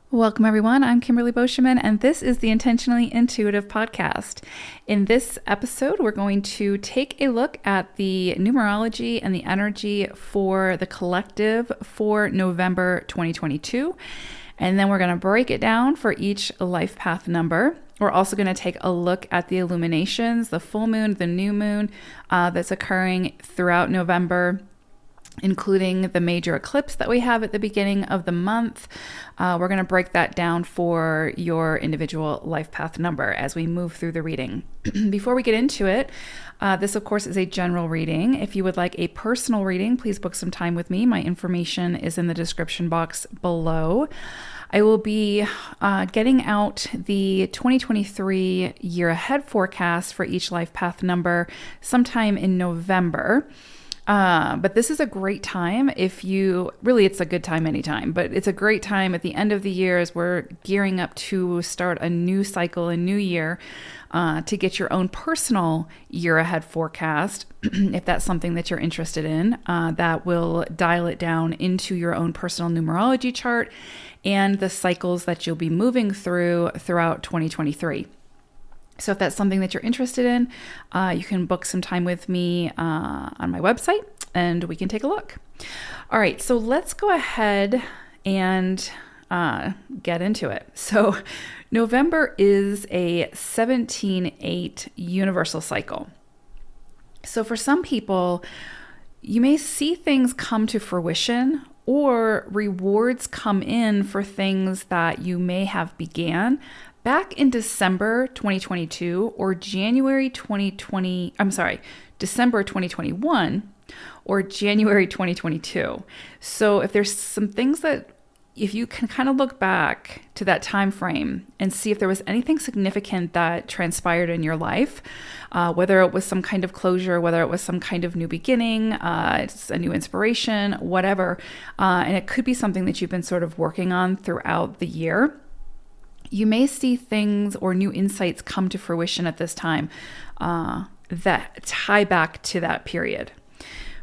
Welcome, everyone. I'm Kimberly Boscheman, and this is the Intentionally Intuitive podcast. In this episode, we're going to take a look at the numerology and the energy for the collective for November 2022. And then we're going to break it down for each life path number. We're also going to take a look at the illuminations, the full moon, the new moon that's occurring throughout November, including the major eclipse that we have at the beginning of the month. We're going to break that down for your individual life path number as we move through the reading. Before we get into it, this, of course, is a general reading. If you would like a personal reading, please book some time with me. My information is in the description box below. I will be getting out the 2023 year ahead forecast for each life path number sometime in November. But this is a great time it's a good time anytime, but it's a great time at the end of the year as we're gearing up to start a new cycle, a new year, to get your own personal year ahead forecast. If that's something that you're interested in, that will dial it down into your own personal numerology chart and the cycles that you'll be moving throughout 2023. So if that's something that you're interested in, you can book some time with me on my website and we can take a look. All right, so let's go ahead and get into it. So November is a 17-8 universal cycle. So for some people, you may see things come to fruition or rewards come in for things that you may have began back in December 2022 or December 2021 or January 2022. So if there's some things that, if you can kind of look back to that time frame and see if there was anything significant that transpired in your life, whether it was some kind of closure, whether it was some kind of new beginning, it's a new inspiration, whatever, and it could be something that you've been sort of working on throughout the year, you may see things or new insights come to fruition at this time that tie back to that period.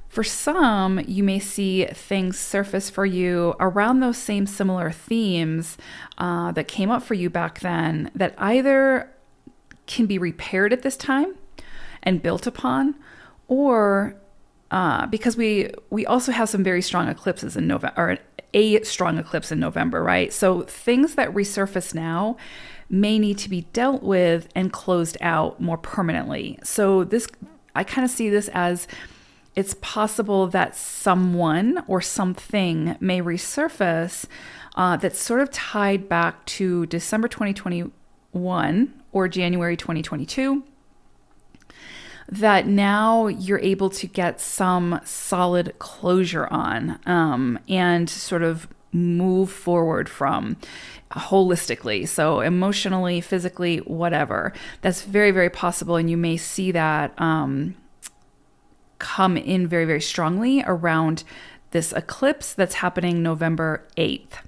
For some, you may see things surface for you around those same similar themes that came up for you back then that either can be repaired at this time and built upon, or because we also have some very strong eclipses in November, or a strong eclipse in November, right? So things that resurface now may need to be dealt with and closed out more permanently. So I kind of see this as it's possible that someone or something may resurface that's sort of tied back to December 2021 or January 2022, that now you're able to get some solid closure on and sort of move forward from holistically. So emotionally, physically, whatever. That's very, very possible. And you may see that come in very, very strongly around this eclipse that's happening November 8th.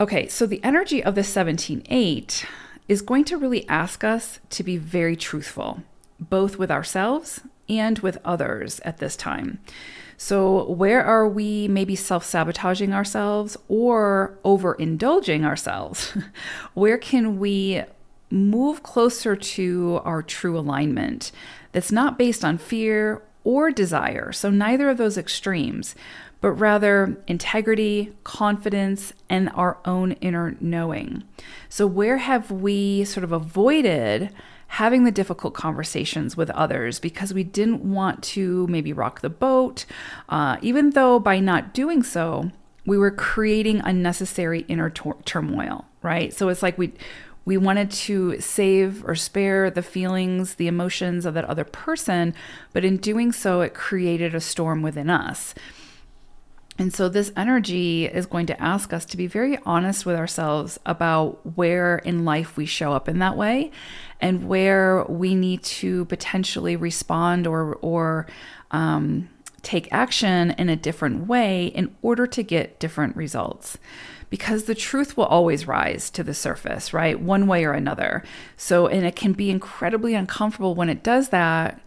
Okay, so the energy of the 17-8 is going to really ask us to be very truthful, both with ourselves and with others at this time. So where are we maybe self-sabotaging ourselves or overindulging ourselves? Where can we move closer to our true alignment that's not based on fear or desire? So neither of those extremes, but rather integrity, confidence, and our inner inner knowing. So where have we sort of avoided having the difficult conversations with others because we didn't want to maybe rock the boat, even though by not doing so, we were creating unnecessary inner turmoil, right? So it's like we wanted to save or spare the feelings, the emotions of that other person, but in doing so, it created a storm within us. And so this energy is going to ask us to be very honest with ourselves about where in life we show up in that way and where we need to potentially respond or take action in a different way in order to get different results. Because the truth will always rise to the surface, right? One way or another. So, and it can be incredibly uncomfortable when it does that,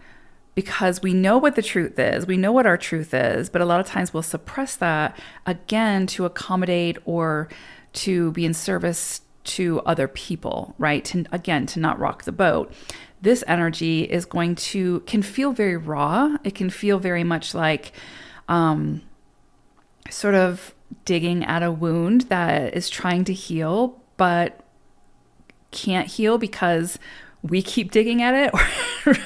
because we know what the truth is, we know what our truth is, but a lot of times we'll suppress that again to accommodate or to be in service to other people, right? To not rock the boat. This energy can feel very raw. It can feel very much like sort of digging at a wound that is trying to heal, but can't heal because we keep digging at it,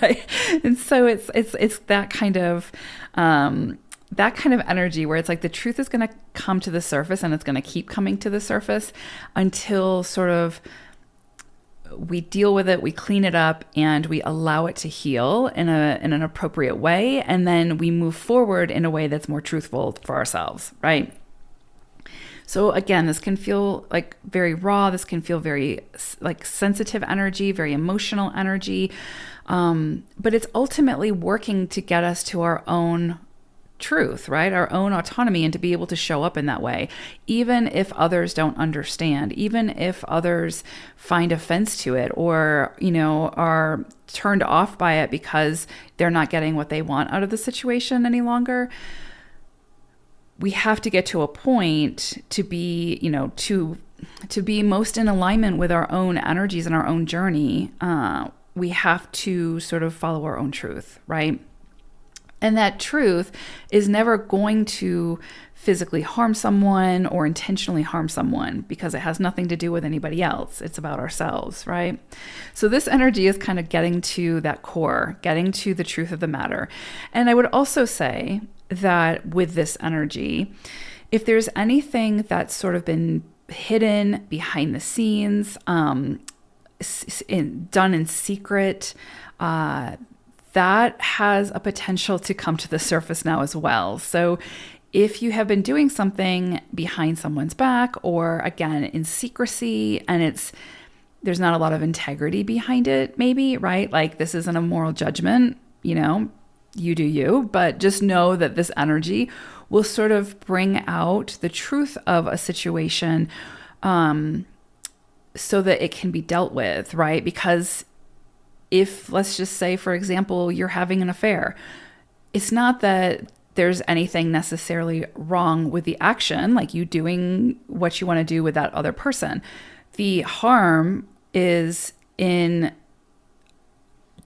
right? And so it's that kind of energy where it's like the truth is going to come to the surface, and it's going to keep coming to the surface until sort of we deal with it, we clean it up, and we allow it to heal in an appropriate way, and then we move forward in a way that's more truthful for ourselves, right? So again, this can feel like very raw. This can feel very like sensitive energy, very emotional energy. But it's ultimately working to get us to our own truth, right? Our own autonomy, and to be able to show up in that way, even if others don't understand, even if others find offense to it, or, are turned off by it because they're not getting what they want out of the situation any longer. We have to get to a point to be, to be most in alignment with our own energies and our own journey. We have to sort of follow our own truth, right? And that truth is never going to physically harm someone or intentionally harm someone, because it has nothing to do with anybody else. It's about ourselves, right? So this energy is kind of getting to that core, getting to the truth of the matter. And I would also say that with this energy, if there's anything that's sort of been hidden behind the scenes, done in secret, that has a potential to come to the surface now as well. So if you have been doing something behind someone's back, or again, in secrecy, and there's not a lot of integrity behind it, maybe, right? Like, this isn't a moral judgment, you do you, but just know that this energy will sort of bring out the truth of a situation, so that it can be dealt with, right? Because if, let's just say, for example, you're having an affair, it's not that there's anything necessarily wrong with the action, like you doing what you want to do with that other person. The harm is in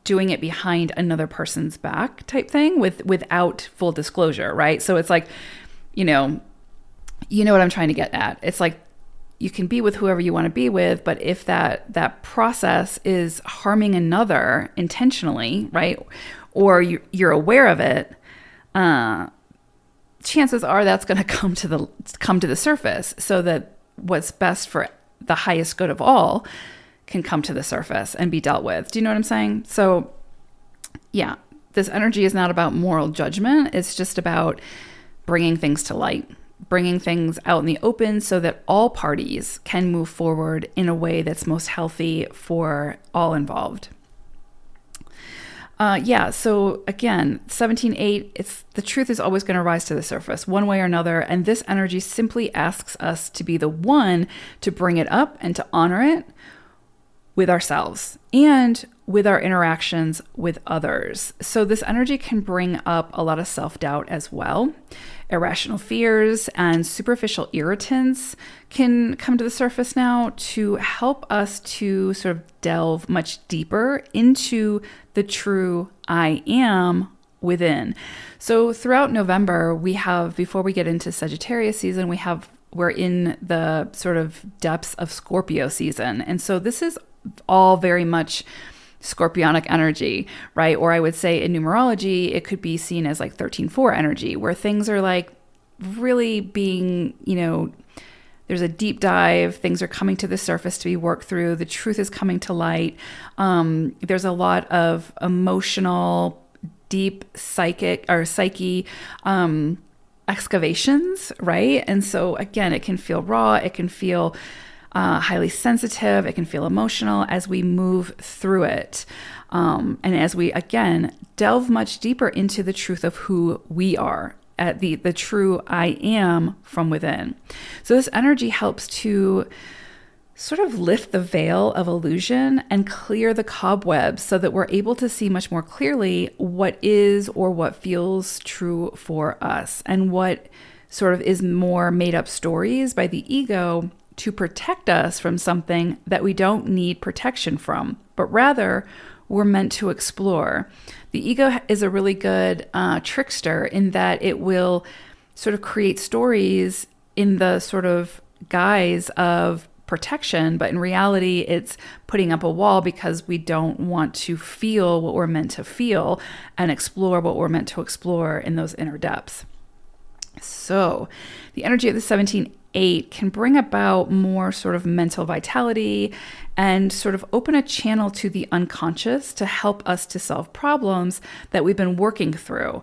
doing it behind another person's back type thing without full disclosure, right? So it's like, you know what I'm trying to get at. It's like, you can be with whoever you want to be with, but if that process is harming another intentionally, right, or you're aware of it, chances are that's going to come to the surface, so that what's best for the highest good of all can come to the surface and be dealt with. Do you know what I'm saying? So, yeah, this energy is not about moral judgment. It's just about bringing things to light, bringing things out in the open, so that all parties can move forward in a way that's most healthy for all involved. So again, 17.8, the truth is always going to rise to the surface one way or another. And this energy simply asks us to be the one to bring it up and to honor it with ourselves and with our interactions with others. So this energy can bring up a lot of self-doubt as well. Irrational fears and superficial irritants can come to the surface now to help us to sort of delve much deeper into the true I am within. So throughout November, before we get into Sagittarius season, we're in the sort of depths of Scorpio season. And so this is all very much Scorpionic energy, right? Or I would say in numerology, it could be seen as like 13.4 energy, where things are like really being, there's a deep dive, things are coming to the surface to be worked through, the truth is coming to light. There's a lot of emotional, deep psyche excavations, right? And so again, it can feel raw, it can feel highly sensitive, it can feel emotional as we move through it. And as we, again, delve much deeper into the truth of who we are, at the true I am from within. So this energy helps to sort of lift the veil of illusion and clear the cobwebs so that we're able to see much more clearly what is or what feels true for us, and what sort of is more made up stories by the ego to protect us from something that we don't need protection from, but rather we're meant to explore. The ego is a really good trickster in that it will sort of create stories in the sort of guise of protection, but in reality, it's putting up a wall because we don't want to feel what we're meant to feel and explore what we're meant to explore in those inner depths. So the energy of the 17-8 can bring about more sort of mental vitality and sort of open a channel to the unconscious to help us to solve problems that we've been working through.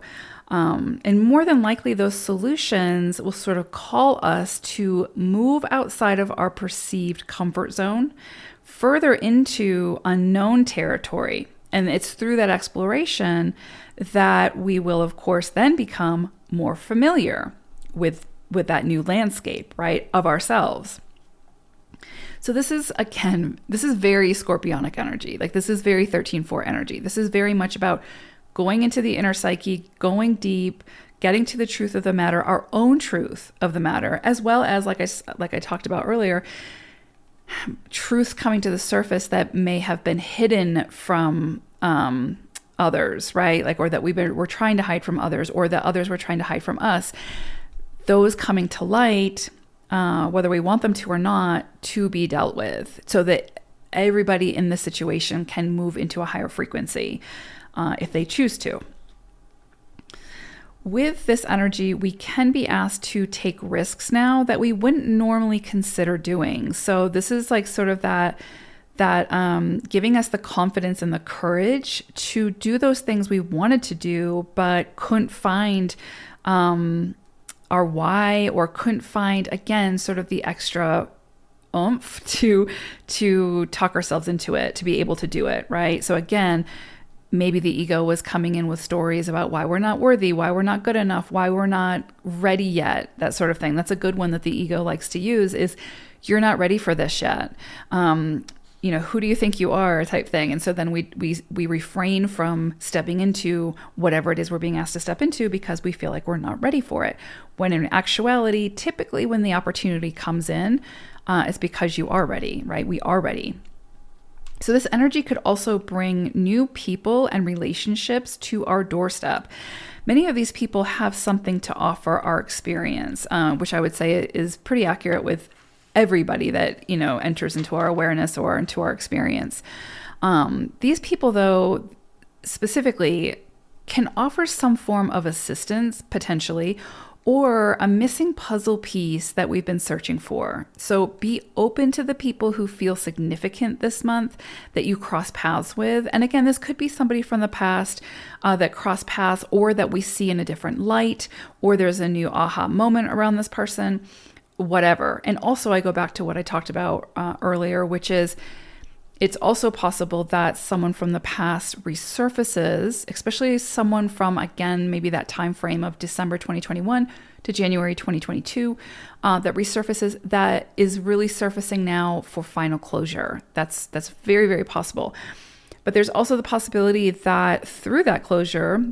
And more than likely, those solutions will sort of call us to move outside of our perceived comfort zone, further into unknown territory. And it's through that exploration that we will, of course, then become more familiar with that new landscape, right, of ourselves. So this is very scorpionic energy. Like this is very 13-4 energy. This is very much about going into the inner psyche, going deep, getting to the truth of the matter, our own truth of the matter, as well as, like I talked about earlier, truths coming to the surface that may have been hidden from others, right? Like, or that we're trying to hide from others, or that others were trying to hide from us. Those coming to light, whether we want them to or not, to be dealt with, so that everybody in this situation can move into a higher frequency. If they choose to. With this energy, we can be asked to take risks now that we wouldn't normally consider doing. So this is like sort of that giving us the confidence and the courage to do those things we wanted to do, but couldn't find our why, or couldn't find, again, sort of the extra oomph to talk ourselves into it, to be able to do it, right? So again, maybe the ego was coming in with stories about why we're not worthy, why we're not good enough, why we're not ready yet, that sort of thing. That's a good one that the ego likes to use, is you're not ready for this yet. Who do you think you are, type thing. And so then we refrain from stepping into whatever it is we're being asked to step into because we feel like we're not ready for it. When in actuality, typically when the opportunity comes in, it's because you are ready, right? We are ready. So this energy could also bring new people and relationships to our doorstep. Many of these people have something to offer our experience, which I would say is pretty accurate with everybody that, enters into our awareness or into our experience. These people, though, specifically can offer some form of assistance, potentially, or a missing puzzle piece that we've been searching for. So be open to the people who feel significant this month that you cross paths with. And again, this could be somebody from the past that cross paths, or that we see in a different light, or there's a new aha moment around this person, whatever. And also I go back to what I talked about earlier, which is it's also possible that someone from the past resurfaces, especially someone from, again, maybe that time frame of December 2021 to January 2022, that resurfaces, that is really surfacing now for final closure. That's very, very possible. But there's also the possibility that through that closure,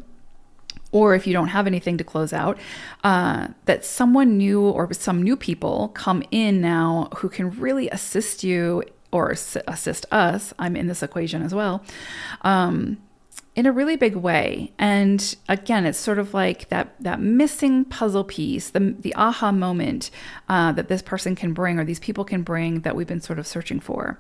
or if you don't have anything to close out, that someone new or some new people come in now who can really assist you or assist us, I'm in this equation as well, in a really big way. And again, it's sort of like that missing puzzle piece, the aha moment that this person can bring, or these people can bring, that we've been sort of searching for.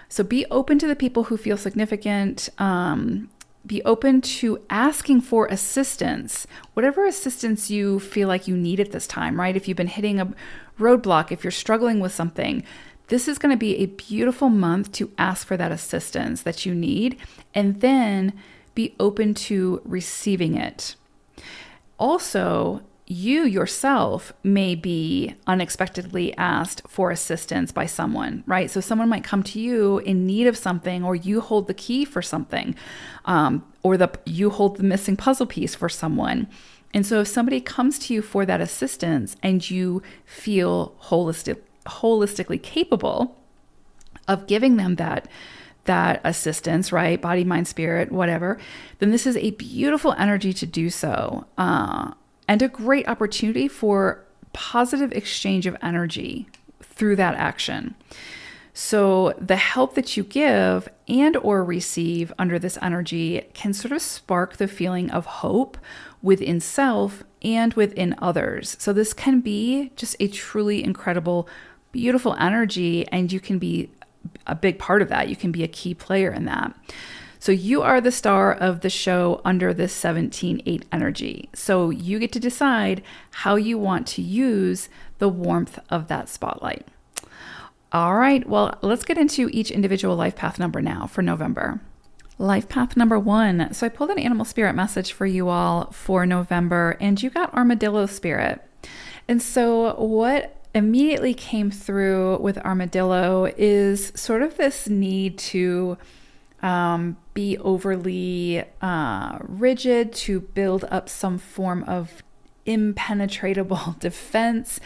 So be open to the people who feel significant. Be open to asking for assistance, whatever assistance you feel like you need at this time, right? If you've been hitting a roadblock, if you're struggling with something, this is going to be a beautiful month to ask for that assistance that you need, and then be open to receiving it. Also, you yourself may be unexpectedly asked for assistance by someone, right? So someone might come to you in need of something, or you hold the key for something, or you hold the missing puzzle piece for someone. And so if somebody comes to you for that assistance and you feel holistically capable of giving them that assistance, right? Body, mind, spirit, whatever, then this is a beautiful energy to do so. And a great opportunity for positive exchange of energy through that action. So the help that you give and or receive under this energy can sort of spark the feeling of hope within self and within others. So this can be just a truly incredible, beautiful energy, and you can be a big part of that. You can be a key player in that. So you are the star of the show under this 17-8 energy. So you get to decide how you want to use the warmth of that spotlight. All right, well, let's get into each individual life path number now for November. Life path number 1. So I pulled an animal spirit message for you all for November, and you got armadillo spirit. And so what immediately came through with armadillo is sort of this need to be overly rigid, to build up some form of impenetrable defense,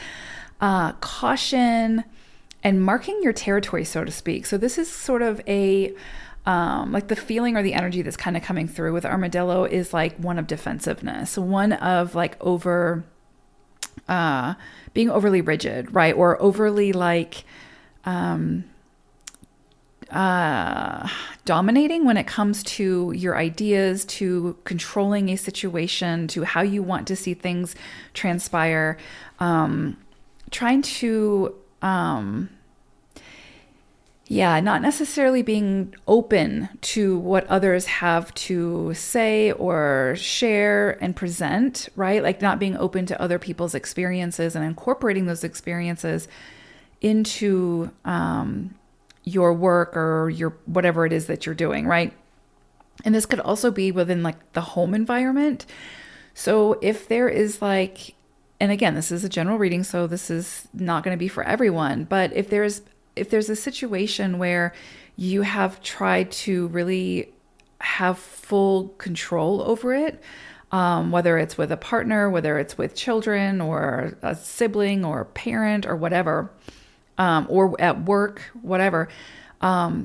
caution, and marking your territory, so to speak. So this is sort of a, like the feeling or the energy that's kind of coming through with armadillo is like one of defensiveness, one of like being overly rigid, right? Or overly like dominating when it comes to your ideas, to controlling a situation, to how you want to see things transpire, trying to not necessarily being open to what others have to say or share and present, right? Like not being open to other people's experiences and incorporating those experiences into your work or your whatever it is that you're doing, right? And this could also be within like the home environment. So if there is like, and again, this is a general reading, so this is not going to be for everyone, but if there's a situation where you have tried to really have full control over it, whether it's with a partner, whether it's with children or a sibling or a parent or whatever, or at work, whatever,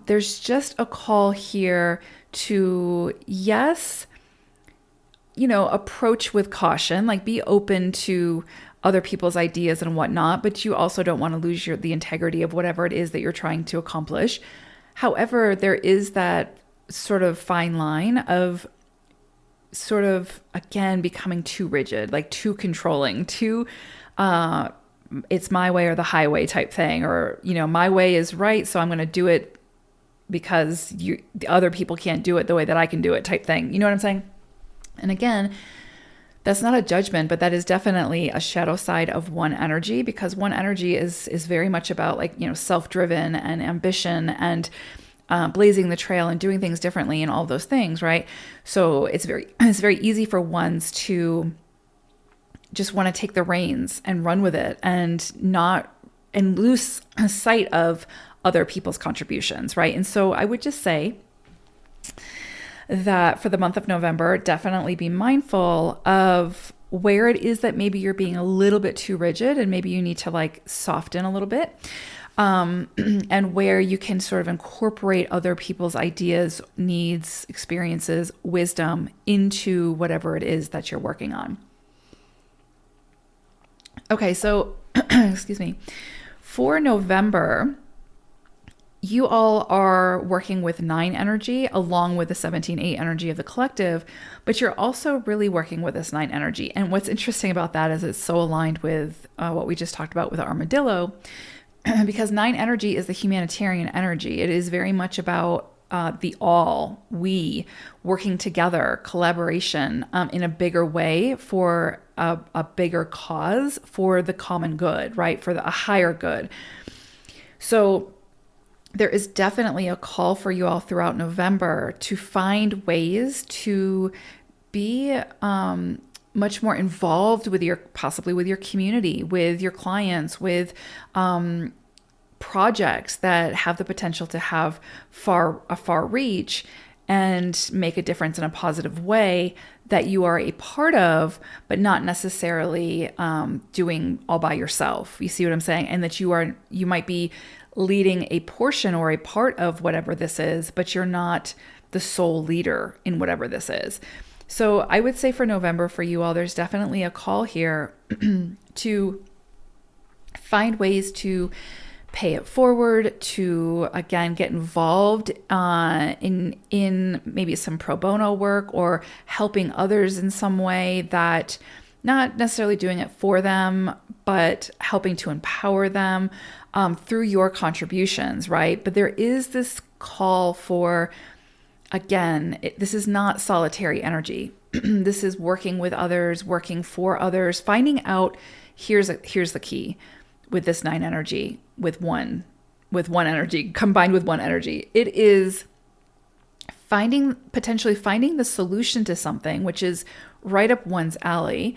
there's just a call here to, yes, approach with caution, like be open to other people's ideas and whatnot, but you also don't want to lose the integrity of whatever it is that you're trying to accomplish. However, there is that sort of fine line of sort of, again, becoming too rigid, like too controlling, too, it's my way or the highway type thing, or, my way is right, so I'm going to do it because the other people can't do it the way that I can do it type thing. You know what I'm saying? And again, that's not a judgment, but that is definitely a shadow side of one energy, because one energy is very much about like, self-driven and ambition and blazing the trail and doing things differently and all those things, right? So it's very easy for ones to just want to take the reins and run with it and lose sight of other people's contributions, right? And so I would just say that for the month of November, definitely be mindful of where it is that maybe you're being a little bit too rigid and maybe you need to like soften a little bit, and where you can sort of incorporate other people's ideas, needs, experiences, wisdom into whatever it is that you're working on. Okay, so excuse me. For November, you all are working with 9 energy along with the 17-8 energy of the collective, but you're also really working with this 9 energy. And what's interesting about that is it's so aligned with what we just talked about with the armadillo, because 9 energy is the humanitarian energy. It is very much about the all, we, working together, collaboration in a bigger way for a bigger cause, for the common good, right? For a higher good. So there is definitely a call for you all throughout November to find ways to be much more involved with possibly with your community, with your clients, with projects that have the potential to have a far reach and make a difference in a positive way that you are a part of, but not necessarily doing all by yourself. You see what I'm saying? And that you might be leading a portion or a part of whatever this is, but you're not the sole leader in whatever this is. So I would say for November for you all, there's definitely a call here to find ways to pay it forward, to again get involved in maybe some pro bono work or helping others in some way, that not necessarily doing it for them, but helping to empower them through your contributions, right? But there is this call for, again, this is not solitary energy. This is working with others, working for others, finding out. Here's the key with this 9 energy, with one energy, combined with one energy. It is potentially finding the solution to something, which is right up one's alley,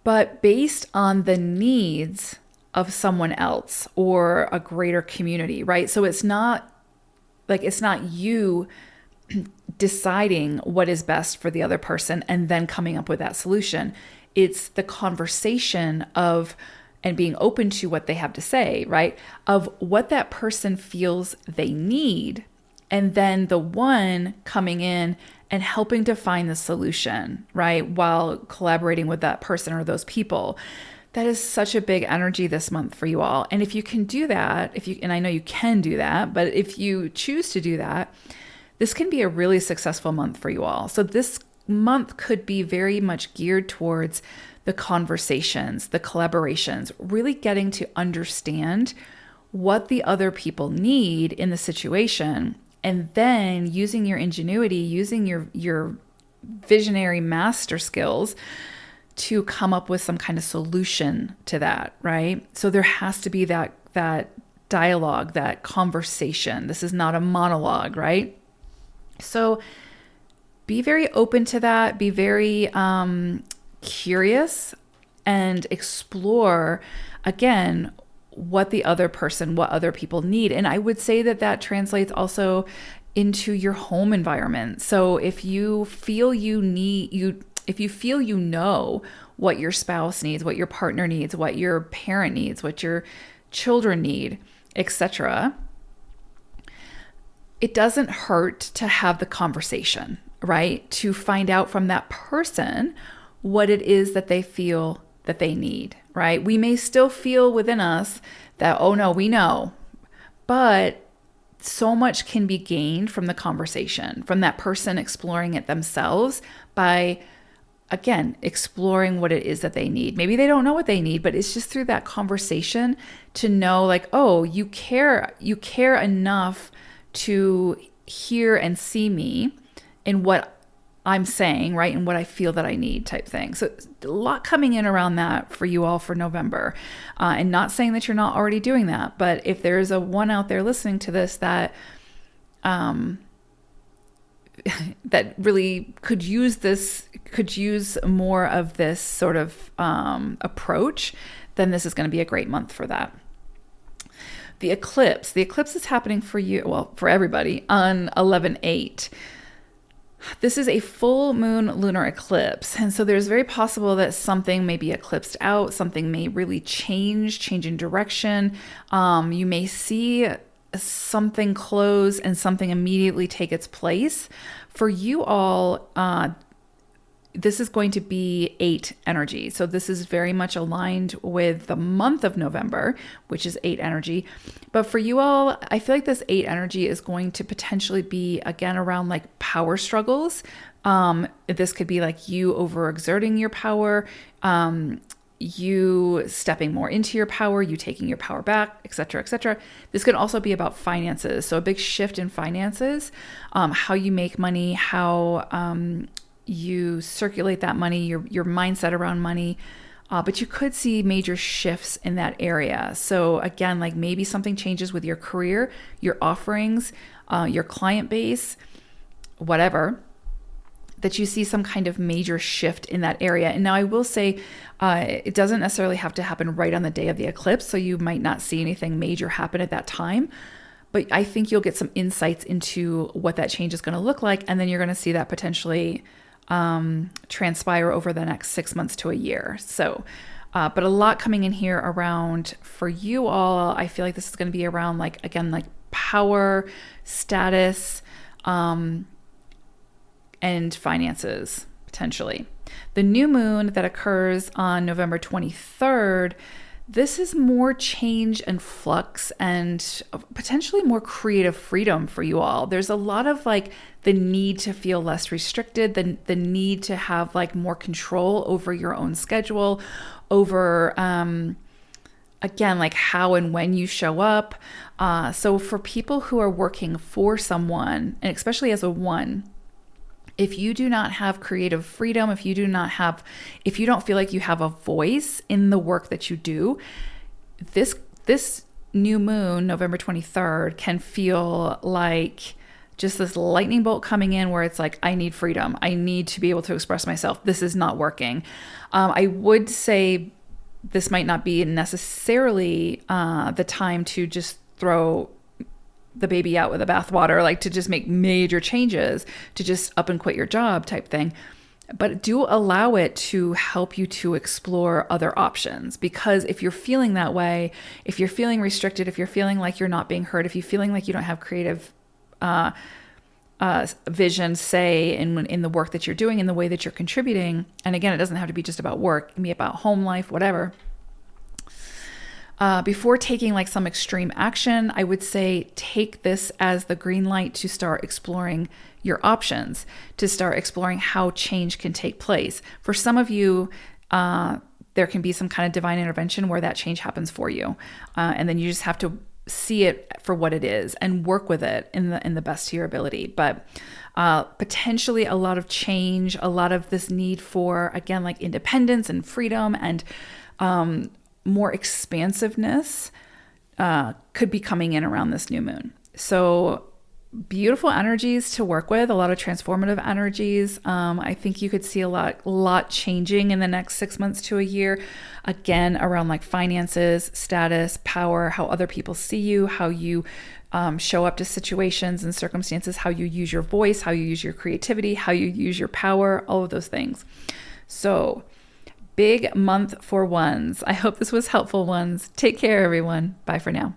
but based on the needs of someone else or a greater community, right? So it's not you deciding what is best for the other person and then coming up with that solution. It's the conversation of, and being open to what they have to say, right? Of what that person feels they need. And then the one coming in and helping to find the solution, right? While collaborating with that person or those people. That is such a big energy this month for you all. And if you can do that, and I know you can do that, but if you choose to do that, this can be a really successful month for you all. So this month could be very much geared towards the conversations, the collaborations, really getting to understand what the other people need in the situation, and then using your ingenuity, using your visionary master skills to come up with some kind of solution to that, right? So there has to be that dialogue, that conversation. This is not a monologue, right? So be very open to that. Be very curious and explore, again, what other people need. And I would say that translates also into your home environment. So if you feel you know what your spouse needs, what your partner needs, what your parent needs, what your children need, etc., it doesn't hurt to have the conversation, right? To find out from that person what it is that they feel that they need, right? We may still feel within us that, oh no, we know, but so much can be gained from the conversation, from that person exploring it themselves by, again, exploring what it is that they need. Maybe they don't know what they need, but it's just through that conversation to know, like, oh, you care enough to hear and see me in what I'm saying, right? And what I feel that I need, type thing. So a lot coming in around that for you all for November. And not saying that you're not already doing that, but if there's a one out there listening to this that that really could use more of this sort of approach, then this is going to be a great month for that. The eclipse is happening for you, well, for everybody, on 11/8. This is a full moon lunar eclipse. And so there's very possible that something may be eclipsed out. Something may really change in direction. You may see something close and something immediately take its place. For you all, this is going to be 8 energy. So this is very much aligned with the month of November, which is 8 energy. But for you all, I feel like this 8 energy is going to potentially be, again, around like power struggles. This could be like you overexerting your power, you stepping more into your power, you taking your power back, et cetera, et cetera. This could also be about finances. So a big shift in finances, how you make money, how you circulate that money, your mindset around money. But you could see major shifts in that area. So again, like maybe something changes with your career, your offerings, your client base, whatever, that you see some kind of major shift in that area. And now I will say, it doesn't necessarily have to happen right on the day of the eclipse. So you might not see anything major happen at that time. But I think you'll get some insights into what that change is going to look like. And then you're going to see that potentially transpire over the next 6 months to a year. So, but a lot coming in here around for you all. I feel like this is going to be around like, again, like power, status, and finances potentially. The new moon that occurs on November 23rd, this is more change and flux and potentially more creative freedom for you all. There's a lot of like the need to feel less restricted, the need to have like more control over your own schedule, over, again, like how and when you show up. So for people who are working for someone, and especially as a one, if you do not have creative freedom, if you don't feel like you have a voice in the work that you do, this new moon, November 23rd, can feel like just this lightning bolt coming in where it's like, I need freedom. I need to be able to express myself. This is not working. I would say this might not be necessarily the time to just throw the baby out with the bathwater, like to just make major changes, to just up and quit your job type thing. But do allow it to help you to explore other options. Because if you're feeling that way, if you're feeling restricted, if you're feeling like you're not being heard, if you're feeling like you don't have creative vision, say, in the work that you're doing, in the way that you're contributing, and again, it doesn't have to be just about work, it can be about home life, whatever. Before taking like some extreme action, I would say take this as the green light to start exploring your options, to start exploring how change can take place. For some of you, there can be some kind of divine intervention where that change happens for you. And then you just have to see it for what it is and work with it in the best of your ability. But potentially a lot of change, a lot of this need for, again, like independence and freedom and more expansiveness could be coming in around this new moon. So beautiful energies to work with, a lot of transformative energies. I think you could see a lot changing in the next 6 months to a year. Again, around like finances, status, power, how other people see you, how you show up to situations and circumstances, how you use your voice, how you use your creativity, how you use your power, all of those things. So big month for ones. I hope this was helpful, ones. Take care, everyone. Bye for now.